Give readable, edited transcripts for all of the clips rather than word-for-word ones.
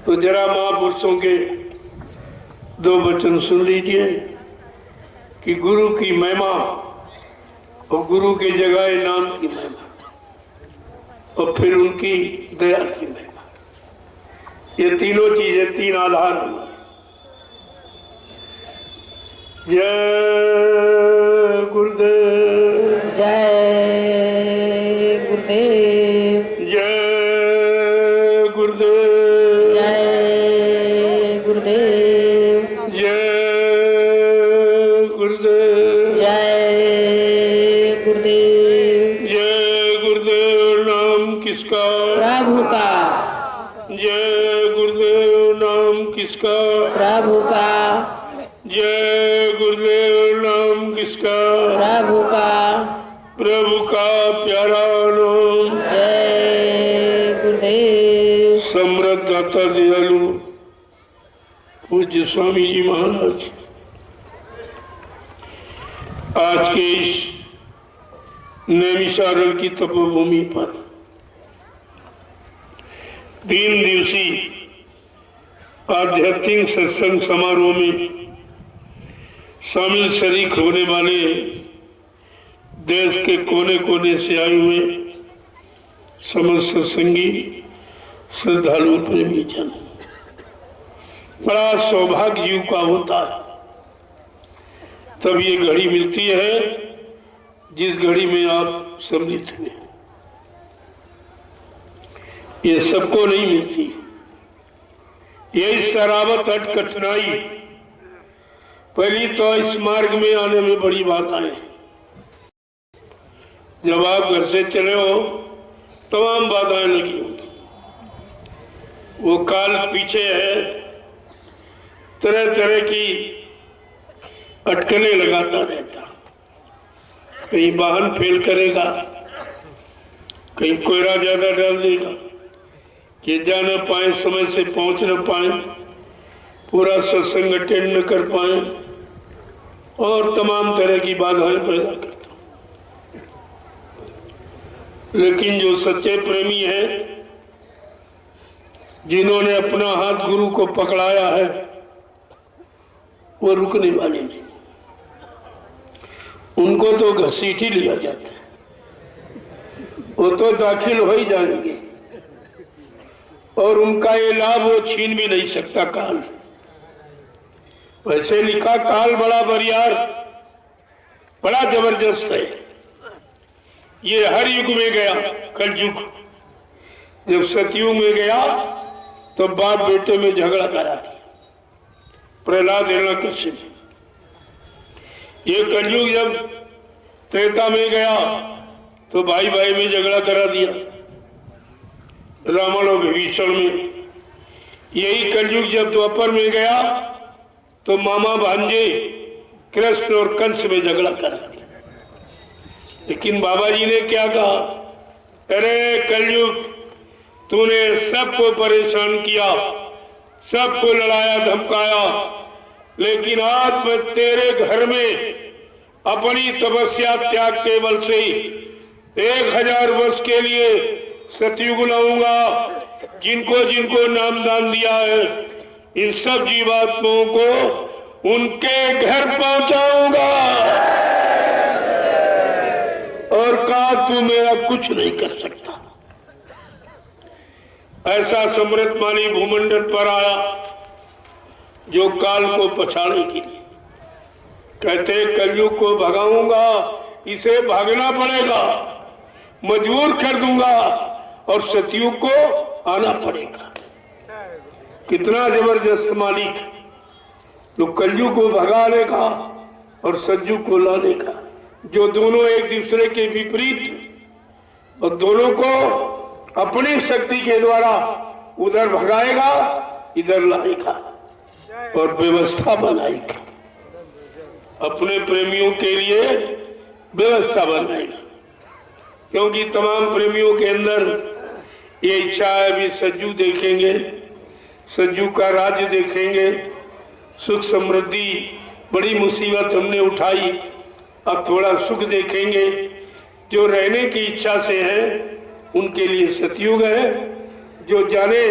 तो जरा महापुरुषों के दो वचन सुन लीजिए कि गुरु की महिमा और गुरु के जगह नाम की महिमा और फिर उनकी दया की महिमा, ये तीनों चीजें, तीन आधार हैं। जय गुरुदेव, जय गुरुदेव, जय गुरुदेव, जय गुरुदेव, जय गुरुदेव, जय गुरुदेव। जय गुरुदेव नाम किसका? प्रभु का। जय गुरुदेव नाम किसका? प्रभु का। जय गुरुदेव नाम किसका? प्रभु का। प्रभु का प्यारा नाम। जय गुरुदेव। समृद्ध दाता दयालु पूज्य स्वामी जी महाराज आज के इस नैमिषारण्य की तपोभूमि पर 3 दिवसीय आध्यात्मिक सत्संग समारोह में शामिल शरीक होने वाले देश के कोने कोने से आए हुए समस्त सत्संगी श्रद्धालु प्रेमी जन, बड़ा सौभाग्य जीव का होता है तब ये घड़ी मिलती है जिस घड़ी में आप सम्मिलित हुए। ये सबको नहीं मिलती। यही शराबत हट कठिनाई, पहली तो इस मार्ग में आने में बड़ी बाधाएं। जब आप घर से चले हो तमाम बाधाएं लगी होंगी। वो काल पीछे है, तरह तरह की अटकलें लगाता रहता। कहीं वाहन फेल करेगा, कहीं कोयरा ज्यादा डाल देगा कि जा न पाए, समय से पहुंच न पाए, पूरा सत्संग अटेंड न कर पाए और तमाम तरह की बाधाएं पैदा करता। लेकिन जो सच्चे प्रेमी हैं, जिन्होंने अपना हाथ गुरु को पकड़ाया है, वो रुकने वाले नहीं। उनको तो घसीट ही लिया जाता है, वो तो दाखिल हो ही जाएंगे और उनका ये लाभ वो छीन भी नहीं सकता काल। वैसे लिखा काल बड़ा बरियार, बड़ा जबरदस्त है। ये हर युग में गया, कलयुग जब सतयुग में गया तो बाप बेटे में झगड़ा करा दिया, प्रहलाद हिरण्यकश्यप। ये कलयुग जब त्रेता में गया तो भाई भाई में झगड़ा करा दिया, रावण और विभीषण में। यही कलयुग जब द्वापर में गया तो मामा भांजे कृष्ण और कंस में झगड़ा करा दिया। लेकिन बाबा जी ने क्या कहा? अरे कलयुग, तूने सबको परेशान किया, सबको लड़ाया धमकाया, लेकिन आज मैं तेरे घर में अपनी तपस्या त्याग के बल से 1000 वर्ष के लिए सतयुग लाऊंगा। जिनको जिनको नाम दान दिया है, इन सब जीवात्माओं को उनके घर पहुंचाऊंगा। और कहा तू मेरा कुछ नहीं कर सकता। ऐसा समृद्धमानी भूमंडल पर आया जो काल को पछाड़ने के लिए। कहते कलयुग को भगाऊंगा, इसे भागना पड़ेगा, मजबूर कर दूंगा और सतयुग को आना पड़ेगा। कितना जबरदस्त मालिक, जो कलयुग को भगाने का और सतयुग को लाने का, जो दोनों एक दूसरे के विपरीत और दोनों को अपनी शक्ति के द्वारा उधर भगाएगा, इधर लाएगा और व्यवस्था बनाएगा, अपने प्रेमियों के लिए व्यवस्था बनाएगा। क्योंकि तमाम प्रेमियों के अंदर ये इच्छा है, अभी सज्जू देखेंगे, सज्जू का राज्य देखेंगे, सुख समृद्धि, बड़ी मुसीबत हमने उठाई, अब थोड़ा सुख देखेंगे। जो रहने की इच्छा से है उनके लिए सतयुग है, जो जाने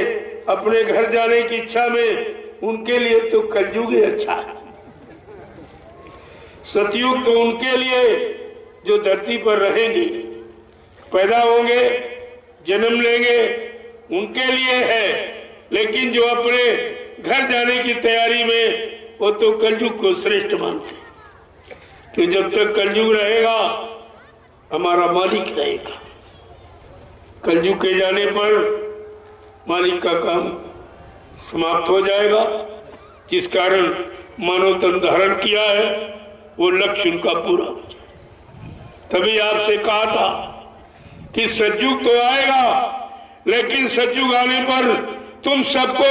अपने घर जाने की इच्छा में, उनके लिए तो कलयुग ही अच्छा है। सतयुग तो उनके लिए जो धरती पर रहेंगे, पैदा होंगे, जन्म लेंगे, उनके लिए है। लेकिन जो अपने घर जाने की तैयारी में, वो तो कलयुग को श्रेष्ठ मानते हैं कि जब तक कलयुग रहेगा हमारा मालिक रहेगा। कलयुग के जाने पर मालिक का काम समाप्त हो जाएगा, जिस कारण मानव तन धारण किया है वो लक्ष्य उनका पूरा हो जाए। तभी आपसे कहा था कि सतयुग तो आएगा, लेकिन सतयुग आने पर तुम सबको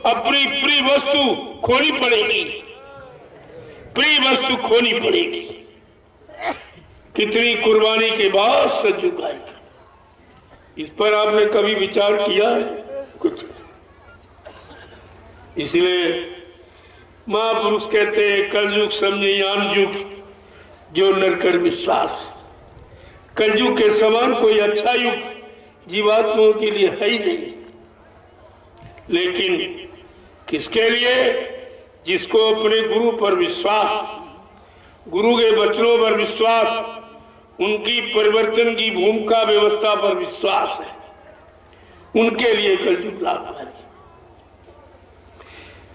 अपनी प्रिय वस्तु खोनी पड़ेगी, प्रिय वस्तु खोनी पड़ेगी। कितनी कुर्बानी के बाद सतयुग आएगा, इस पर आपने कभी विचार किया है? कुछ। इसलिए महापुरुष कहते हैं कलयुग समझे यान युग, जो नर कर विश्वास। कलयुग के समान कोई अच्छा युग जीवात्माओं के लिए है ही नहीं। लेकिन किसके लिए? जिसको अपने गुरु पर विश्वास, गुरु के वचनों पर विश्वास, उनकी परिवर्तन की भूमिका व्यवस्था पर विश्वास है, उनके लिए कलयुग लाभकारी।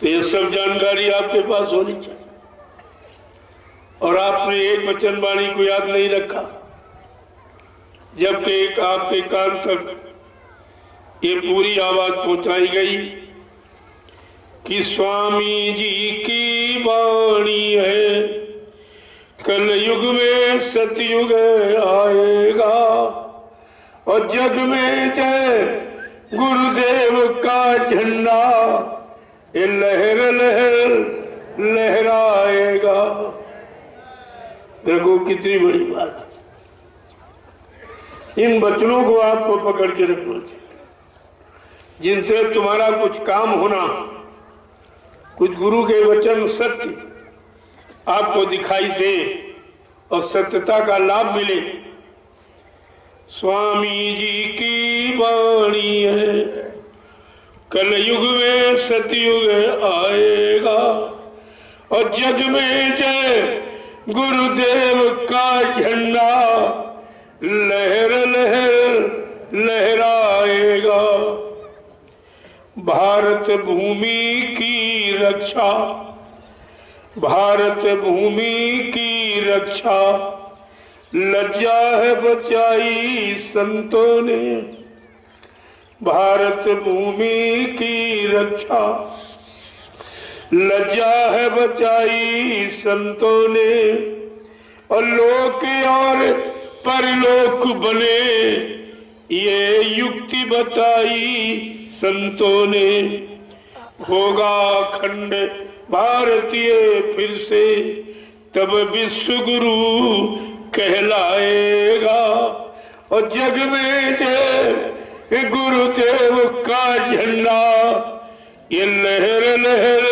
तो ये सब जानकारी आपके पास होनी चाहिए। और आपने एक वचन वाणी को याद नहीं रखा, जबकि एक आपके कान तक ये पूरी आवाज पहुंचाई गई कि स्वामी जी की वाणी है, कल युग में सतयुग आएगा और जग में जय गुरुदेव का झंडा ये लहर लहर लहराएगा। देखो कितनी बड़ी बात। इन वचनों को आपको पकड़ के रखना चाहिए, जिनसे तुम्हारा कुछ काम होना, कुछ गुरु के वचन सत्य आपको दिखाई दे और सत्यता का लाभ मिले। स्वामी जी की वाणी है, कल युग में सतयुग आएगा और जग में जय गुरुदेव का झंडा लहर लहर लहराएगा। भारत भूमि की रक्षा, भारत भूमि की रक्षा लज्जा है बचाई संतों ने। भारत भूमि की रक्षा लज्जा है बचाई संतों ने और लोक और परलोक बने ये युक्ति बताई संतों ने। होगा खंड भारतीय फिर से तब विश्व गुरु कहलाएगा और जग में जय गुरुदेव का झंडा ये लहर लहर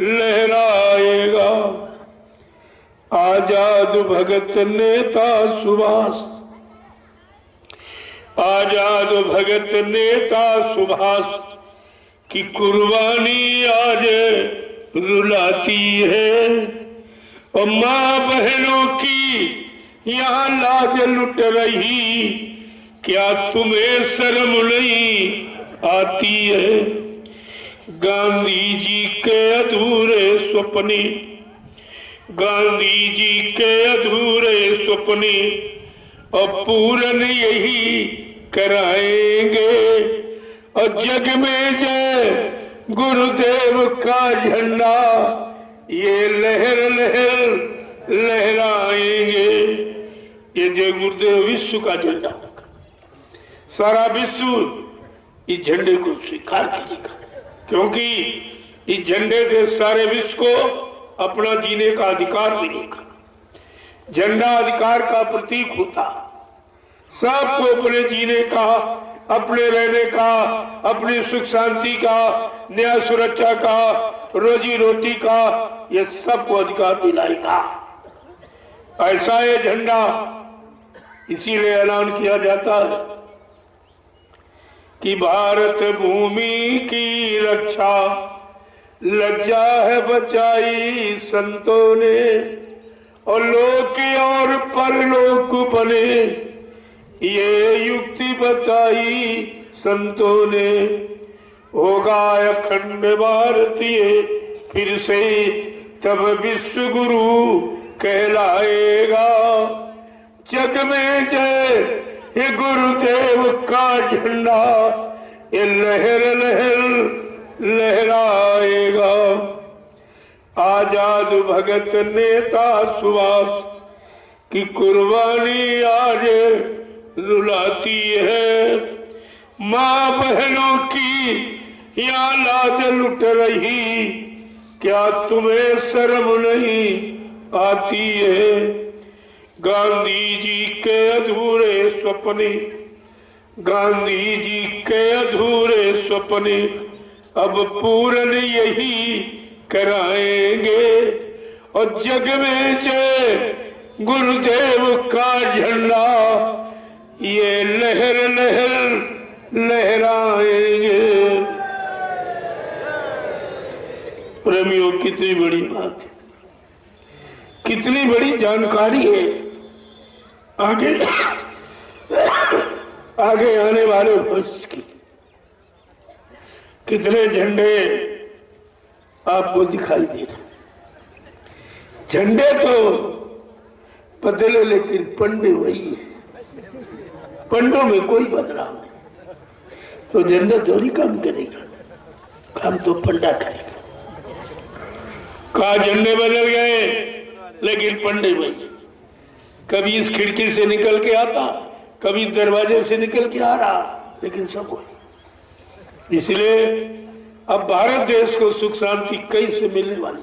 लहराएगा। आजाद भगत नेता सुभाष, आजाद भगत नेता सुभाष की कुर्बानी आज रुलाती है और माँ बहनों की यहाँ लाज लुट रही, क्या तुम्हें शर्म नहीं आती है? गांधी जी के अधूरे सपने, गांधी जी के अधूरे सपने और पूर्ण यही कराएंगे और जग में जय गुरुदेव का झंडा ये लहर लहर लहराएंगे। ये जय गुरुदेव विश्व का झंडा होगा, सारा विश्व इस झंडे को स्वीकार करेगा, क्योंकि इस झंडे से सारे विश्व को अपना जीने का अधिकार मिलेगा। झंडा अधिकार का प्रतीक होता, सबको अपने जीने का, अपने रहने का, अपनी सुख शांति का, न्याय सुरक्षा का, रोजी रोटी का, ये सबको अधिकार दिलाएगा। ऐसा ये झंडा इसीलिए ऐलान किया जाता है। कि भारत भूमि की रक्षा लज्जा है बचाई संतों ने, और लोक और परलोक बने ये युक्ति बताई संतों ने। होगा अखंड भारतीय फिर से तब विश्व गुरु कहलाएगा। जग में जय ये गुरुदेव का झंडा ये लहर लहर लहराएगा। आजाद भगत नेता सुभाष की कुर्बानी आज रुलाती है। माँ बहनों की यहाँ लाज लुट रही, क्या तुम्हें शर्म नहीं आती है। गांधी जी के अधूरे सपने, गांधी जी के अधूरे सपने अब पूर्ण यही कराएंगे। और जग में जय गुरुदेव का झंडा ये लहर लहर लहराएंगे। प्रेमियों, कितनी बड़ी बात है, कितनी बड़ी जानकारी है आगे आगे आने वाले वर्ष की। कितने झंडे आपको दिखाई दे रहे। झंडे तो बदले लेकिन पंडे वही है। पंडों में कोई बदलाव नहीं। तो झंडा थोड़ी काम करेगा, काम तो पंडा करेगा। कहा झंडे बदल गए लेकिन पंडे वही। कभी इस खिड़की से निकल के आता, कभी दरवाजे से निकल के आ रहा, लेकिन सब वही। इसलिए अब भारत देश को सुख शांति कहीं से मिलने वाली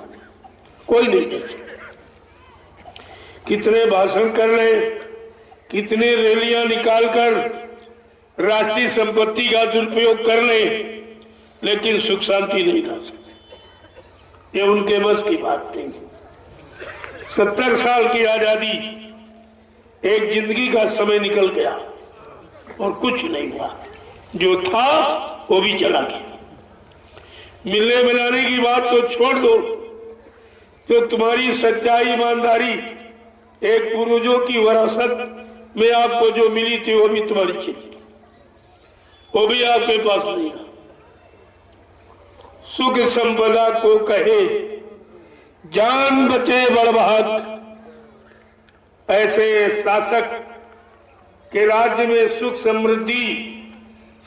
कोई नहीं दे सकता। कितने भाषण कर ले, कितने रैलियां निकालकर राष्ट्रीय संपत्ति का दुरुपयोग कर ले, लेकिन सुख शांति नहीं ला सकते। ये उनके बस की बात नहीं। 70 साल की आजादी, एक जिंदगी का समय निकल गया और कुछ नहीं हुआ। जो था वो भी चला गया। मिलने मिलाने की बात तो छोड़ दो, तो तुम्हारी सच्चाई ईमानदारी एक पूर्वजों की विरासत में आपको जो मिली थी वो भी तुम्हारी चली, वो भी आपके पास नहीं है। सुख संपदा को कहे जान बचे बड़भाग, ऐसे शासक के राज्य में सुख समृद्धि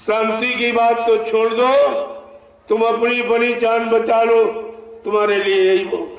शांति की बात तो छोड़ दो, तुम अपनी बड़ी जान बचा लो, तुम्हारे लिए यही बहुत।